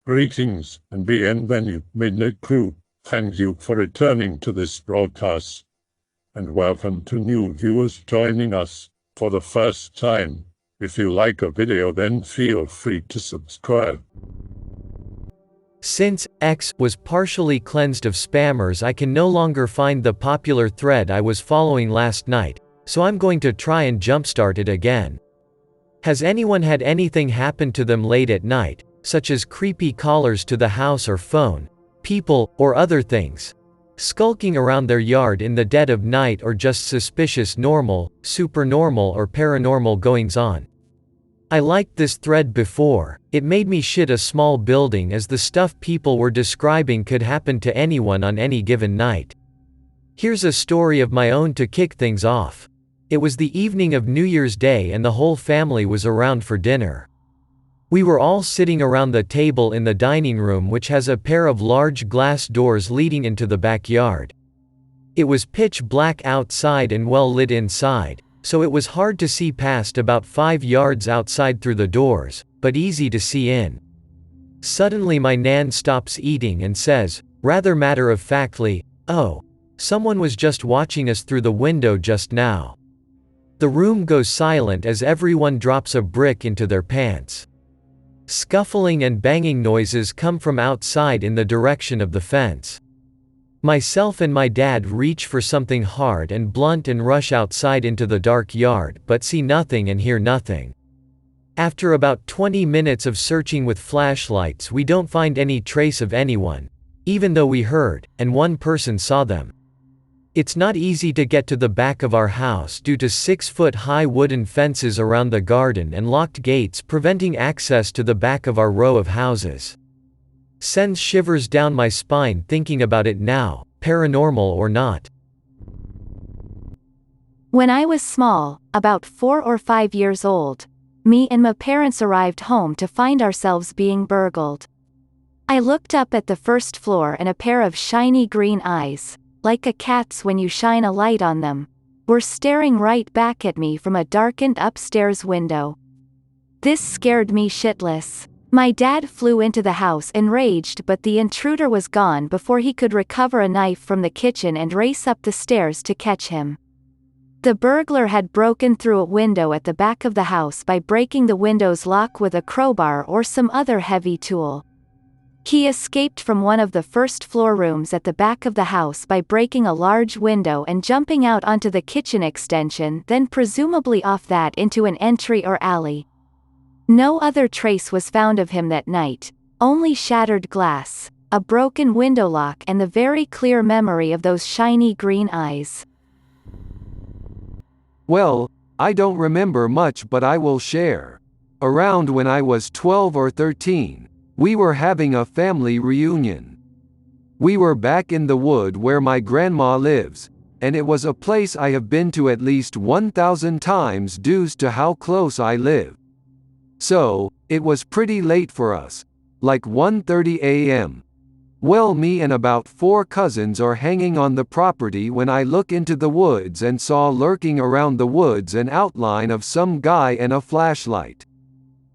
Greetings and bienvenue, midnight crew. Thank you for returning to this broadcast, and welcome to new viewers joining us for the first time. If you like a video, then feel free to subscribe. Since X was partially cleansed of spammers, I can no longer find the popular thread I was following last night, so I'm going to try and jumpstart it again. Has anyone had anything happen to them late at night, such as creepy callers to the house or phone, people, or other things? Skulking around their yard in the dead of night, or just suspicious normal, supernormal, or paranormal goings on? I liked this thread before. It made me shit a small building, as the stuff people were describing could happen to anyone on any given night. Here's a story of my own to kick things off. It was the evening of New Year's Day and the whole family was around for dinner. We were all sitting around the table in the dining room, which has a pair of large glass doors leading into the backyard. It was pitch black outside and well lit inside, so it was hard to see past about 5 yards outside through the doors, but easy to see in. Suddenly my nan stops eating and says, rather matter-of-factly, "Oh, someone was just watching us through the window just now." The room goes silent as everyone drops a brick into their pants. Scuffling and banging noises come from outside in the direction of the fence. Myself and my dad reach for something hard and blunt and rush outside into the dark yard, but see nothing and hear nothing. After about 20 minutes of searching with flashlights, we don't find any trace of anyone, even though we heard, and one person saw them. It's not easy to get to the back of our house due to 6-foot-high wooden fences around the garden and locked gates preventing access to the back of our row of houses. Sends shivers down my spine thinking about it now, paranormal or not. When I was small, about 4 or 5 years old, me and my parents arrived home to find ourselves being burgled. I looked up at the first floor and a pair of shiny green eyes, like a cat's when you shine a light on them, were staring right back at me from a darkened upstairs window. This scared me shitless. My dad flew into the house enraged, but the intruder was gone before he could recover a knife from the kitchen and race up the stairs to catch him. The burglar had broken through a window at the back of the house by breaking the window's lock with a crowbar or some other heavy tool. He escaped from one of the first floor rooms at the back of the house by breaking a large window and jumping out onto the kitchen extension, then presumably off that into an entry or alley. No other trace was found of him that night, only shattered glass, a broken window lock, and the very clear memory of those shiny green eyes. Well, I don't remember much, but I will share. Around when I was 12 or 13, we were having a family reunion. We were back in the wood where my grandma lives, and it was a place I have been to at least 1,000 times due to how close I live. So, it was pretty late for us, like 1:30 a.m. Well, me and about 4 cousins are hanging on the property when I look into the woods and saw lurking around the woods an outline of some guy and a flashlight.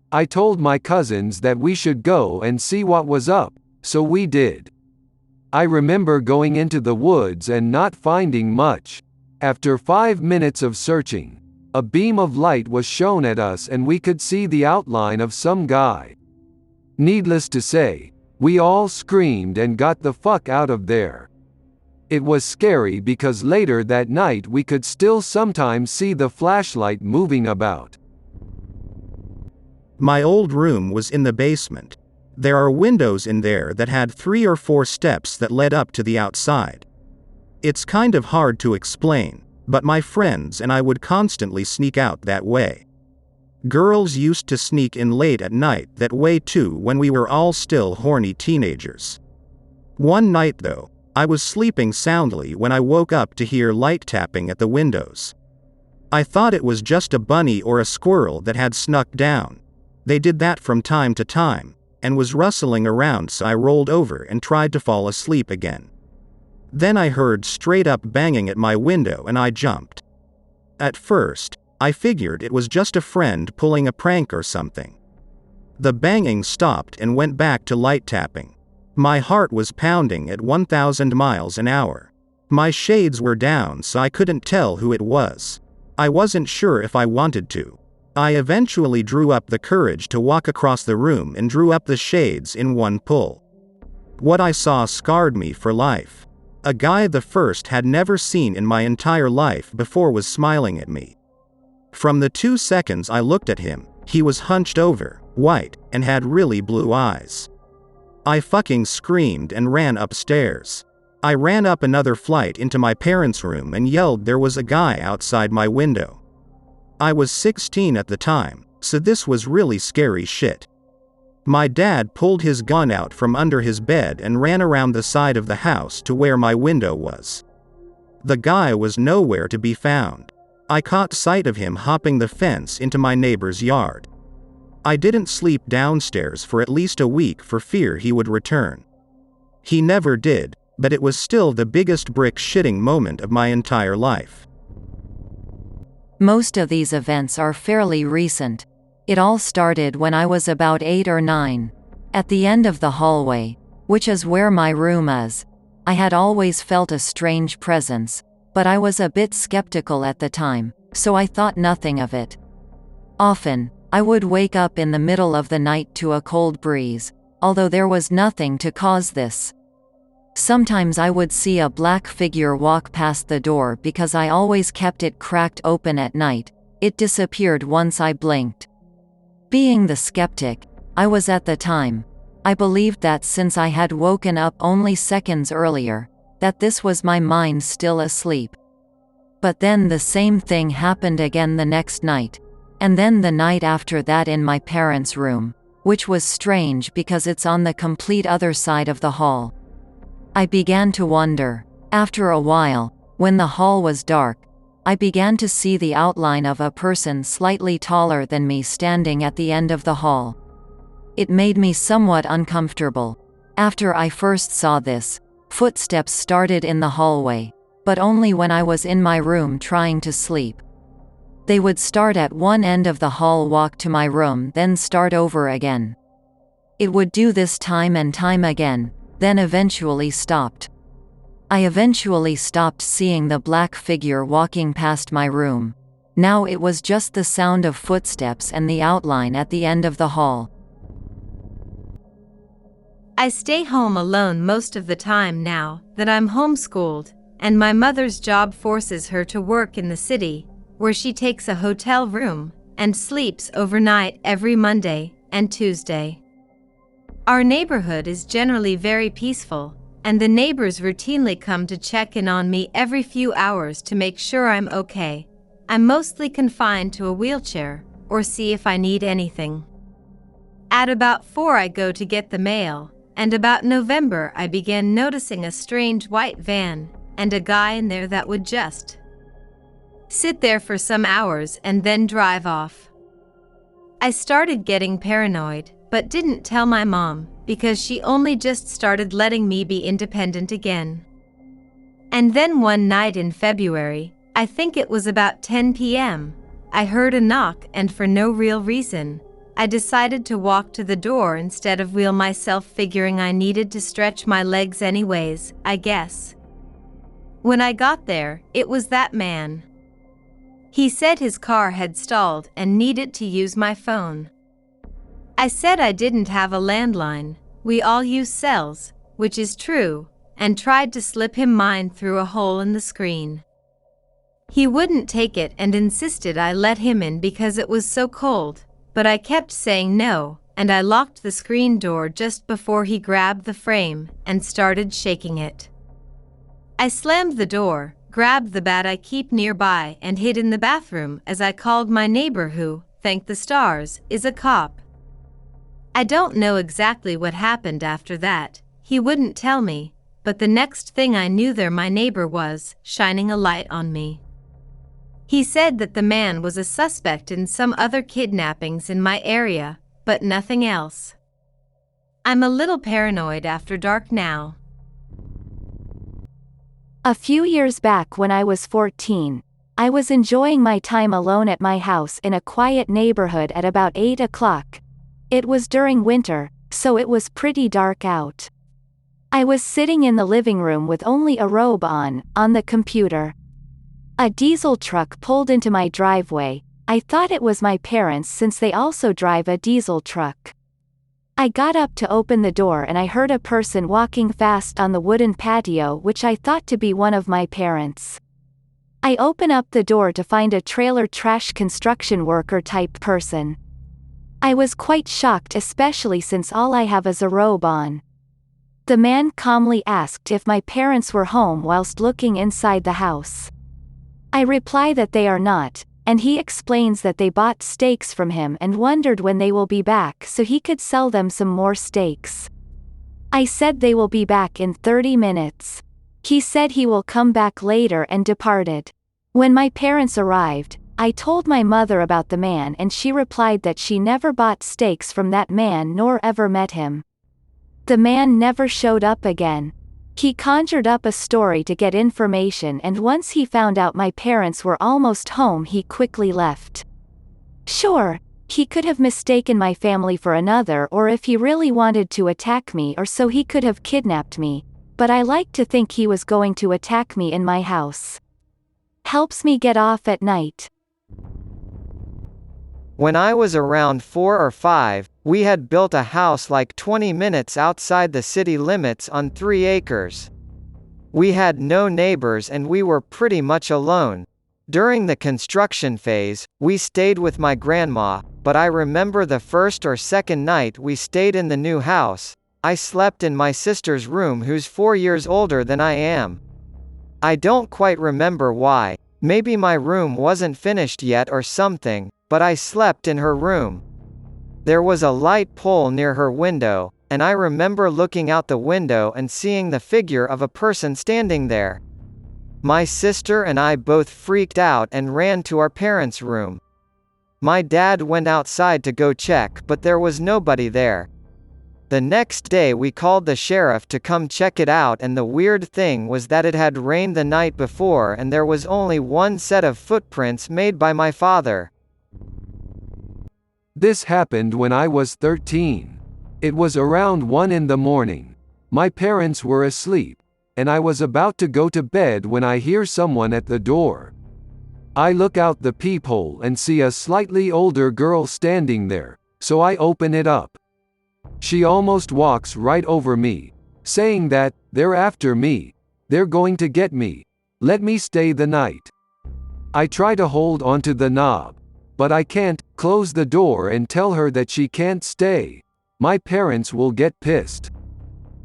I told my cousins that we should go and see what was up, so we did. I remember going into the woods and not finding much. After 5 minutes of searching, a beam of light was shown at us and we could see the outline of some guy. Needless to say, we all screamed and got the fuck out of there. It was scary because later that night we could still sometimes see the flashlight moving about. My old room was in the basement. There are windows in there that had 3 or 4 steps that led up to the outside. It's kind of hard to explain, but my friends and I would constantly sneak out that way. Girls used to sneak in late at night that way too when we were all still horny teenagers. One night though, I was sleeping soundly when I woke up to hear light tapping at the windows. I thought it was just a bunny or a squirrel that had snuck down. They did that from time to time, and was rustling around, so I rolled over and tried to fall asleep again. Then I heard straight up banging at my window and I jumped. At first, I figured it was just a friend pulling a prank or something. The banging stopped and went back to light tapping. My heart was pounding at 1,000 miles an hour. My shades were down so I couldn't tell who it was. I wasn't sure if I wanted to. I eventually drew up the courage to walk across the room and drew up the shades in one pull. What I saw scarred me for life. A guy the first had never seen in my entire life before was smiling at me. From the 2 seconds I looked at him, he was hunched over, white, and had really blue eyes. I fucking screamed and ran upstairs. I ran up another flight into my parents' room and yelled there was a guy outside my window. I was 16 at the time, so this was really scary shit. My dad pulled his gun out from under his bed and ran around the side of the house to where my window was. The guy was nowhere to be found. I caught sight of him hopping the fence into my neighbor's yard. I didn't sleep downstairs for at least a week for fear he would return. He never did, but it was still the biggest brick shitting moment of my entire life. Most of these events are fairly recent. It all started when I was about 8 or 9. At the end of the hallway, which is where my room is, I had always felt a strange presence, but I was a bit skeptical at the time, so I thought nothing of it. Often, I would wake up in the middle of the night to a cold breeze, although there was nothing to cause this. Sometimes I would see a black figure walk past the door because I always kept it cracked open at night. It disappeared once I blinked. Being the skeptic I was at the time, I believed that since I had woken up only seconds earlier, that this was my mind still asleep. But then the same thing happened again the next night, and then the night after that in my parents' room, which was strange because it's on the complete other side of the hall. I began to wonder. After a while, when the hall was dark, I began to see the outline of a person slightly taller than me standing at the end of the hall. It made me somewhat uncomfortable. After I first saw this, footsteps started in the hallway, but only when I was in my room trying to sleep. They would start at one end of the hall, walk to my room, then start over again. It would do this time and time again, then eventually stopped. I eventually stopped seeing the black figure walking past my room. Now it was just the sound of footsteps and the outline at the end of the hall. I stay home alone most of the time now that I'm homeschooled, and my mother's job forces her to work in the city, where she takes a hotel room and sleeps overnight every Monday and Tuesday. Our neighborhood is generally very peaceful, and the neighbors routinely come to check in on me every few hours to make sure I'm okay. I'm mostly confined to a wheelchair, or see if I need anything. At about 4 I go to get the mail, and about November I began noticing a strange white van, and a guy in there that would just sit there for some hours and then drive off. I started getting paranoid, but didn't tell my mom, because she only just started letting me be independent again. And then one night in February, I think it was about 10 p.m., I heard a knock, and for no real reason, I decided to walk to the door instead of wheel myself, figuring I needed to stretch my legs anyways, I guess. When I got there, it was that man. He said his car had stalled and needed to use my phone. I said I didn't have a landline, we all use cells, which is true, and tried to slip him mine through a hole in the screen. He wouldn't take it and insisted I let him in because it was so cold, but I kept saying no, and I locked the screen door just before he grabbed the frame and started shaking it. I slammed the door, grabbed the bat I keep nearby, and hid in the bathroom as I called my neighbor who, thank the stars, is a cop. I don't know exactly what happened after that, he wouldn't tell me, but the next thing I knew there my neighbor was, shining a light on me. He said that the man was a suspect in some other kidnappings in my area, but nothing else. I'm a little paranoid after dark now. A few years back when I was 14, I was enjoying my time alone at my house in a quiet neighborhood at about 8 o'clock. It was during winter, so it was pretty dark out. I was sitting in the living room with only a robe on the computer. A diesel truck pulled into my driveway. I thought it was my parents since they also drive a diesel truck. I got up to open the door and I heard a person walking fast on the wooden patio, which I thought to be one of my parents. I open up the door to find a trailer trash construction worker type person. I was quite shocked, especially since all I have is a robe on. The man calmly asked if my parents were home whilst looking inside the house. I reply that they are not, and he explains that they bought steaks from him and wondered when they will be back so he could sell them some more steaks. I said they will be back in 30 minutes. He said he will come back later and departed. When my parents arrived, I told my mother about the man and she replied that she never bought steaks from that man nor ever met him. The man never showed up again. He conjured up a story to get information, and once he found out my parents were almost home, he quickly left. Sure, he could have mistaken my family for another, or if he really wanted to attack me or so he could have kidnapped me, but I like to think he was going to attack me in my house. Helps me get off at night. When I was around 4 or 5, we had built a house like 20 minutes outside the city limits on 3 acres. We had no neighbors and we were pretty much alone. During the construction phase, we stayed with my grandma, but I remember the first or second night we stayed in the new house, I slept in my sister's room, who's 4 years older than I am. I don't quite remember why, maybe my room wasn't finished yet or something, but I slept in her room. There was a light pole near her window, and I remember looking out the window and seeing the figure of a person standing there. My sister and I both freaked out and ran to our parents' room. My dad went outside to go check, but there was nobody there. The next day we called the sheriff to come check it out, and the weird thing was that it had rained the night before and there was only one set of footprints made by my father. This happened when I was 13. It was around 1 in the morning. My parents were asleep, and I was about to go to bed when I hear someone at the door. I look out the peephole and see a slightly older girl standing there, so I open it up. She almost walks right over me, saying that, "They're after me. They're going to get me. Let me stay the night." I try to hold onto the knob, but I can't. Close the door and tell her that she can't stay. My parents will get pissed.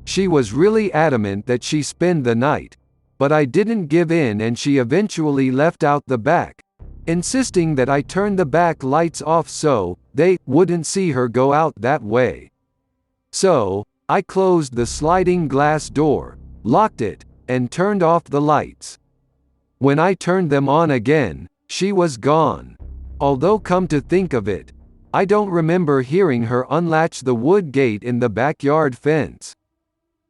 She was really adamant that she spend the night, but I didn't give in and she eventually left out the back, insisting that I turn the back lights off so they wouldn't see her go out that way. So, I closed the sliding glass door, locked it, and turned off the lights. When I turned them on again, she was gone. Although come to think of it, I don't remember hearing her unlatch the wood gate in the backyard fence.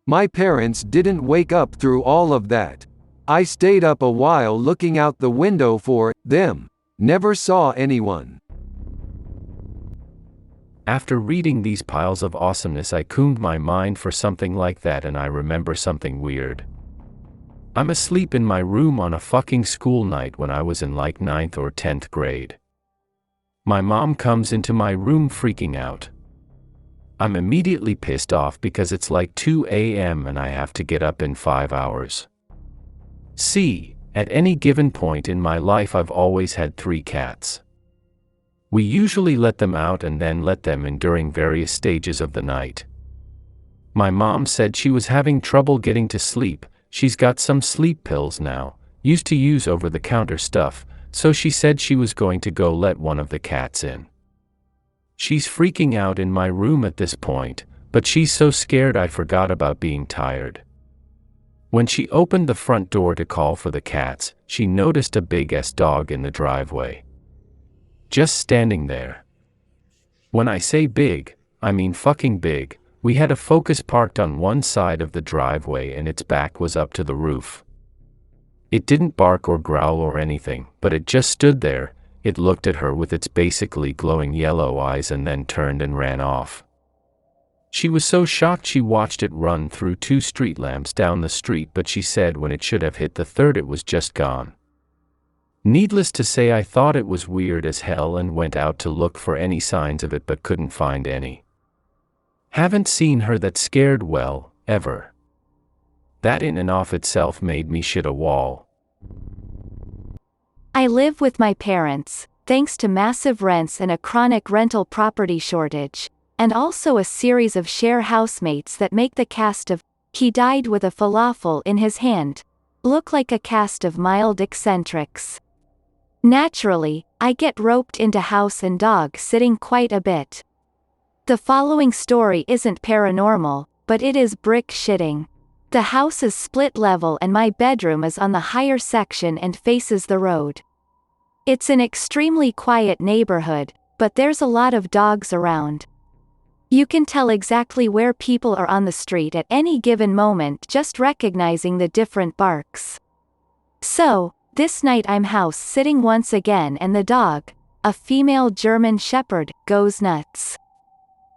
My parents didn't wake up through all of that. I stayed up a while looking out the window for them. Never saw anyone. After reading these piles of awesomeness, I combed my mind for something like that, and I remember something weird. I'm asleep in my room on a fucking school night when I was in like 9th or 10th grade. My mom comes into my room freaking out. I'm immediately pissed off because it's like 2 a.m. and I have to get up in 5 hours. See, at any given point in my life I've always had 3 cats. We usually let them out and then let them in during various stages of the night. My mom said she was having trouble getting to sleep. She's got some sleep pills now, used to use over-the-counter stuff, so she said she was going to go let one of the cats in. She's freaking out in my room at this point, but she's so scared I forgot about being tired. When she opened the front door to call for the cats, she noticed a big-ass dog in the driveway. Just standing there. When I say big, I mean fucking big. We had a Focus parked on one side of the driveway and its back was up to the roof. It didn't bark or growl or anything, but it just stood there, It looked at her with its basically glowing yellow eyes and then turned and ran off. She was so shocked she watched it run through 2 street lamps down the street, but she said when it should have hit the 3rd it was just gone. Needless to say, I thought it was weird as hell and went out to look for any signs of it but couldn't find any. Haven't seen her that scared well, ever. That in and of itself made me shit a wall. I live with my parents, thanks to massive rents and a chronic rental property shortage, and also a series of share housemates that make the cast of He Died with a Falafel in His Hand look like a cast of mild eccentrics. Naturally, I get roped into house and dog sitting quite a bit. The following story isn't paranormal, but it is brick shitting. The house is split level and my bedroom is on the higher section and faces the road. It's an extremely quiet neighborhood, but there's a lot of dogs around. You can tell exactly where people are on the street at any given moment just recognizing the different barks. So, this night I'm house sitting once again and the dog, a female German Shepherd, goes nuts.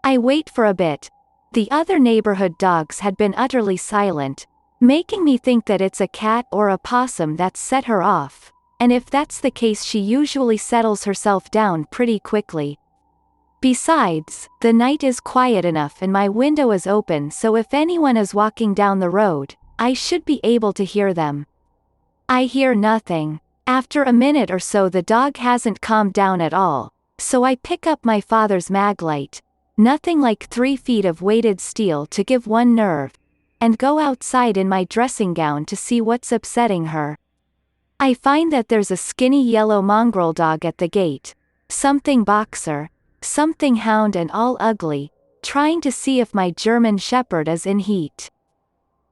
I wait for a bit. The other neighborhood dogs had been utterly silent, making me think that it's a cat or a possum that's set her off, and if that's the case she usually settles herself down pretty quickly. Besides, the night is quiet enough and my window is open, so if anyone is walking down the road, I should be able to hear them. I hear nothing. After a minute or so the dog hasn't calmed down at all, so I pick up my father's Maglite, nothing like 3 feet of weighted steel to give one nerve, and go outside in my dressing gown to see what's upsetting her. I find that there's a skinny yellow mongrel dog at the gate, something boxer, something hound and all ugly, trying to see if my German Shepherd is in heat.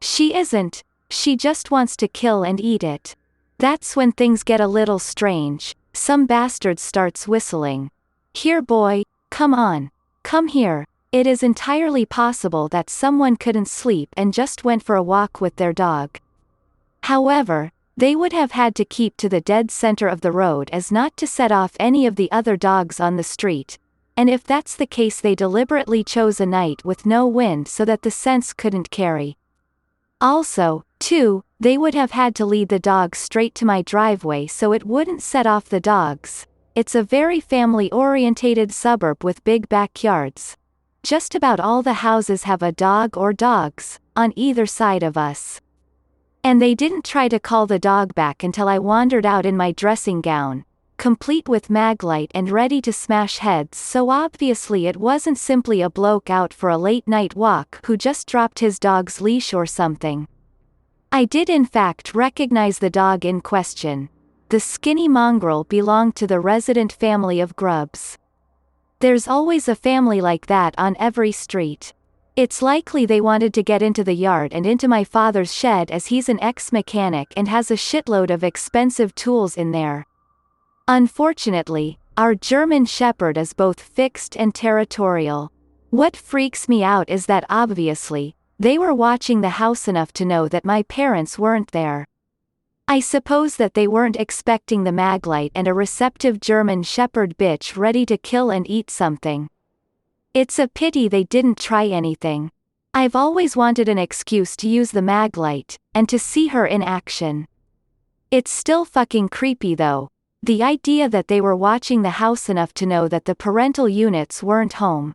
She isn't, she just wants to kill and eat it. That's when things get a little strange. Some bastard starts whistling. Here boy, come on, come here. It is entirely possible that someone couldn't sleep and just went for a walk with their dog. However, they would have had to keep to the dead center of the road as not to set off any of the other dogs on the street, and if that's the case they deliberately chose a night with no wind so that the scents couldn't carry. Also, too, they would have had to lead the dog straight to my driveway so it wouldn't set off the dogs. It's a very family-orientated suburb with big backyards. Just about all the houses have a dog or dogs, on either side of us. And they didn't try to call the dog back until I wandered out in my dressing gown, complete with Maglite and ready to smash heads, so obviously it wasn't simply a bloke out for a late-night walk who just dropped his dog's leash or something. I did in fact recognize the dog in question. The skinny mongrel belonged to the resident family of grubs. There's always a family like that on every street. It's likely they wanted to get into the yard and into my father's shed as he's an ex-mechanic and has a shitload of expensive tools in there. Unfortunately, our German Shepherd is both fixed and territorial. What freaks me out is that obviously, they were watching the house enough to know that my parents weren't there. I suppose that they weren't expecting the Maglite and a receptive German Shepherd bitch ready to kill and eat something. It's a pity they didn't try anything. I've always wanted an excuse to use the Maglite, and to see her in action. It's still fucking creepy though. The idea that they were watching the house enough to know that the parental units weren't home.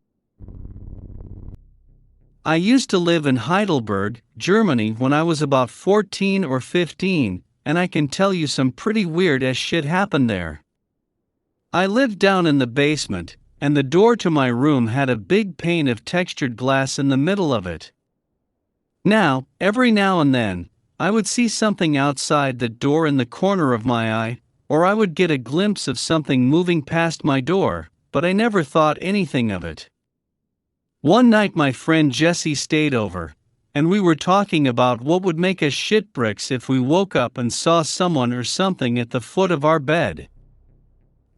I used to live in Heidelberg, Germany when I was about 14 or 15, and I can tell you some pretty weird as shit happened there. I lived down in the basement, and the door to my room had a big pane of textured glass in the middle of it. Now, every now and then, I would see something outside the door in the corner of my eye, or I would get a glimpse of something moving past my door, but I never thought anything of it. One night my friend Jesse stayed over, and we were talking about what would make us shit bricks if we woke up and saw someone or something at the foot of our bed.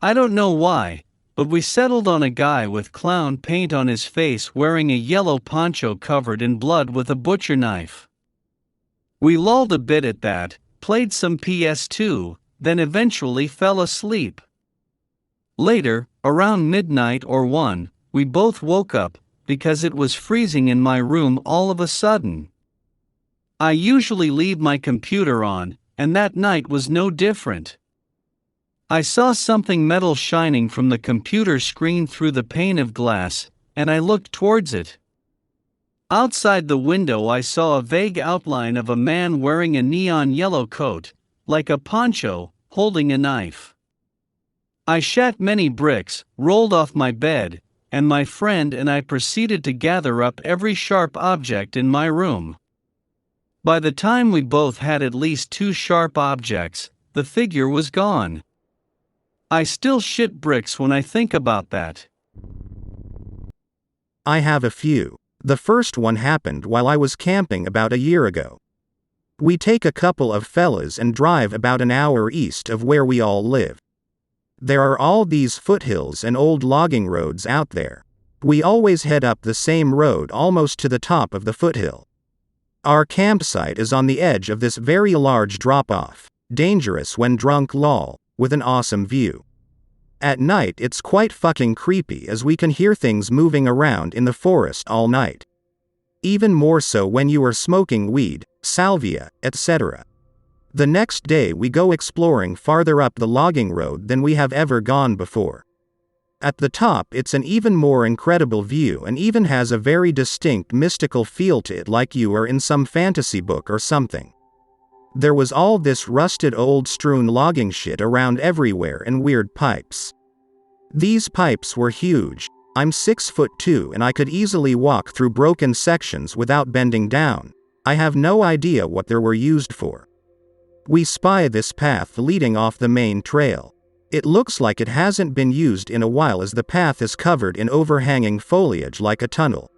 I don't know why, but we settled on a guy with clown paint on his face wearing a yellow poncho covered in blood with a butcher knife. We lolled a bit at that, played some PS2, then eventually fell asleep. Later, around midnight or 1, we both woke up, because it was freezing in my room all of a sudden. I usually leave my computer on, and that night was no different. I saw something metal shining from the computer screen through the pane of glass, and I looked towards it. Outside the window I saw a vague outline of a man wearing a neon yellow coat, like a poncho, holding a knife. I shat many bricks, rolled off my bed, and my friend and I proceeded to gather up every sharp object in my room. By the time we both had at least 2 sharp objects, the figure was gone. I still shit bricks when I think about that. I have a few. The first one happened while I was camping about a year ago. We take a couple of fellas and drive about an hour east of where we all live. There are all these foothills and old logging roads out there. We always head up the same road almost to the top of the foothill. Our campsite is on the edge of this very large drop-off, dangerous when drunk lol, with an awesome view. At night it's quite fucking creepy as we can hear things moving around in the forest all night. Even more so when you are smoking weed, salvia, etc. The next day we go exploring farther up the logging road than we have ever gone before. At the top it's an even more incredible view and even has a very distinct mystical feel to it, like you are in some fantasy book or something. There was all this rusted old strewn logging shit around everywhere and weird pipes. These pipes were huge. I'm 6'2" and I could easily walk through broken sections without bending down. I have no idea what they were used for. We spy this path leading off the main trail. It looks like it hasn't been used in a while as the path is covered in overhanging foliage like a tunnel.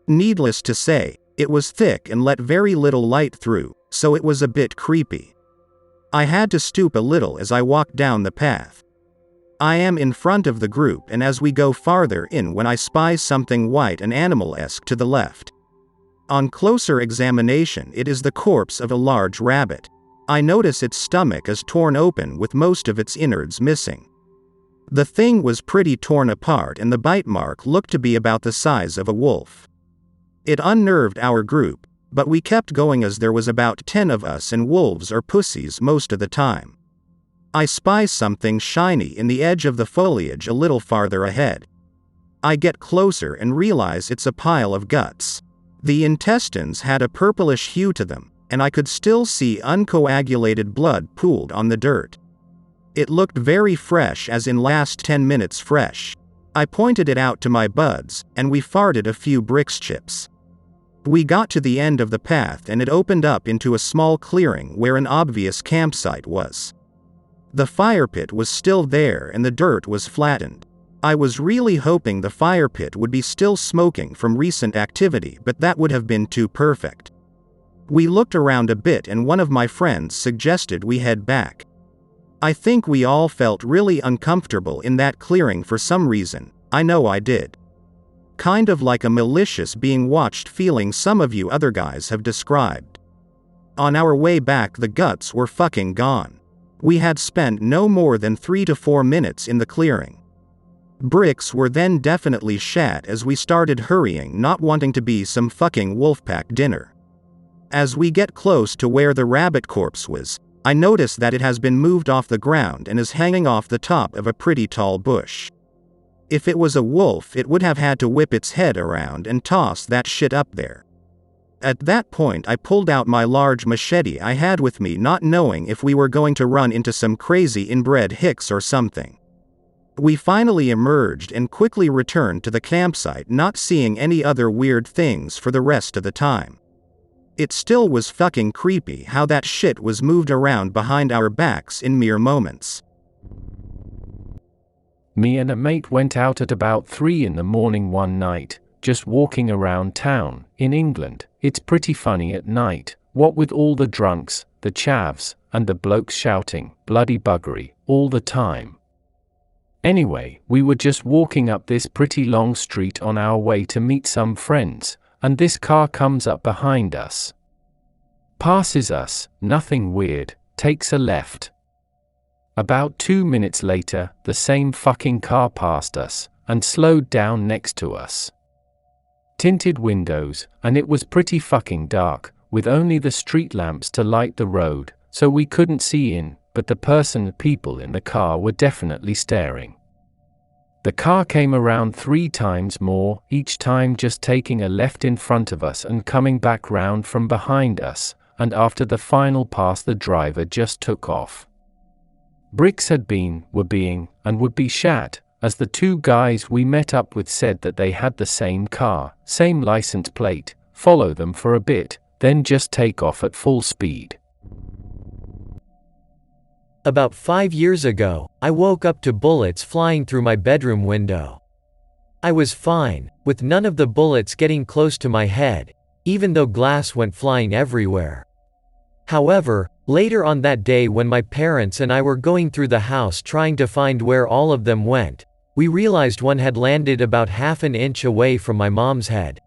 Needless to say, it was thick and let very little light through, so it was a bit creepy. I had to stoop a little as I walked down the path. I am in front of the group, and as we go farther in when I spy something white and animal-esque to the left. On closer examination it is the corpse of a large rabbit. I notice its stomach is torn open with most of its innards missing. The thing was pretty torn apart and the bite mark looked to be about the size of a wolf. It unnerved our group, but we kept going as there was about 10 of us and wolves are pussies most of the time. I spy something shiny in the edge of the foliage a little farther ahead. I get closer and realize it's a pile of guts. The intestines had a purplish hue to them, and I could still see uncoagulated blood pooled on the dirt. It looked very fresh, as in last 10 minutes fresh. I pointed it out to my buds, and we farted a few bricks chips. We got to the end of the path and it opened up into a small clearing where an obvious campsite was. The fire pit was still there and the dirt was flattened. I was really hoping the fire pit would be still smoking from recent activity, but that would have been too perfect. We looked around a bit and one of my friends suggested we head back. I think we all felt really uncomfortable in that clearing for some reason. I know I did. Kind of like a malicious being watched feeling some of you other guys have described. On our way back the guts were fucking gone. We had spent no more than 3 to 4 minutes in the clearing. Bricks were then definitely shat as we started hurrying, not wanting to be some fucking wolfpack dinner. As we get close to where the rabbit corpse was, I notice that it has been moved off the ground and is hanging off the top of a pretty tall bush. If it was a wolf, it would have had to whip its head around and toss that shit up there. At that point I pulled out my large machete I had with me, not knowing if we were going to run into some crazy inbred hicks or something. We finally emerged and quickly returned to the campsite, not seeing any other weird things for the rest of the time. It still was fucking creepy how that shit was moved around behind our backs in mere moments. Me and a mate went out at about 3 in the morning one night, just walking around town. In England, it's pretty funny at night, what with all the drunks, the chavs, and the blokes shouting bloody buggery all the time. Anyway, we were just walking up this pretty long street on our way to meet some friends, and this car comes up behind us. Passes us, nothing weird, takes a left. About 2 minutes later, the same fucking car passed us, and slowed down next to us. Tinted windows, and it was pretty fucking dark, with only the street lamps to light the road, so we couldn't see in, but the people in the car were definitely staring. The car came around 3 times more, each time just taking a left in front of us and coming back round from behind us, and after the final pass the driver just took off. Bricks had been, were being, and would be shat, as the 2 guys we met up with said that they had the same car, same license plate, follow them for a bit, then just take off at full speed. About 5 years ago, I woke up to bullets flying through my bedroom window. I was fine, with none of the bullets getting close to my head, even though glass went flying everywhere. However, later on that day when my parents and I were going through the house trying to find where all of them went, we realized one had landed about half an inch away from my mom's head.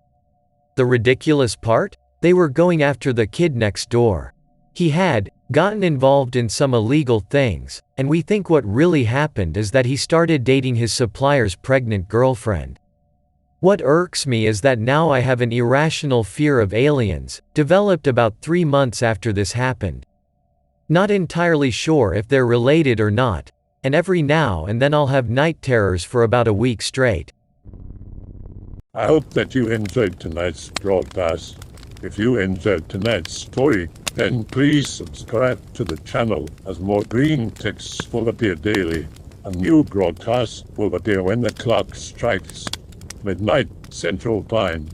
The ridiculous part? They were going after the kid next door. He had gotten involved in some illegal things, and we think what really happened is that he started dating his supplier's pregnant girlfriend. What irks me is that now I have an irrational fear of aliens, developed about 3 months after this happened. Not entirely sure if they're related or not, and every now and then I'll have night terrors for about a week straight. I hope that you enjoyed tonight's broadcast. If you enjoyed tonight's story, then please subscribe to the channel, as more Greentext will appear daily. A new broadcast will appear when the clock strikes midnight Central Time.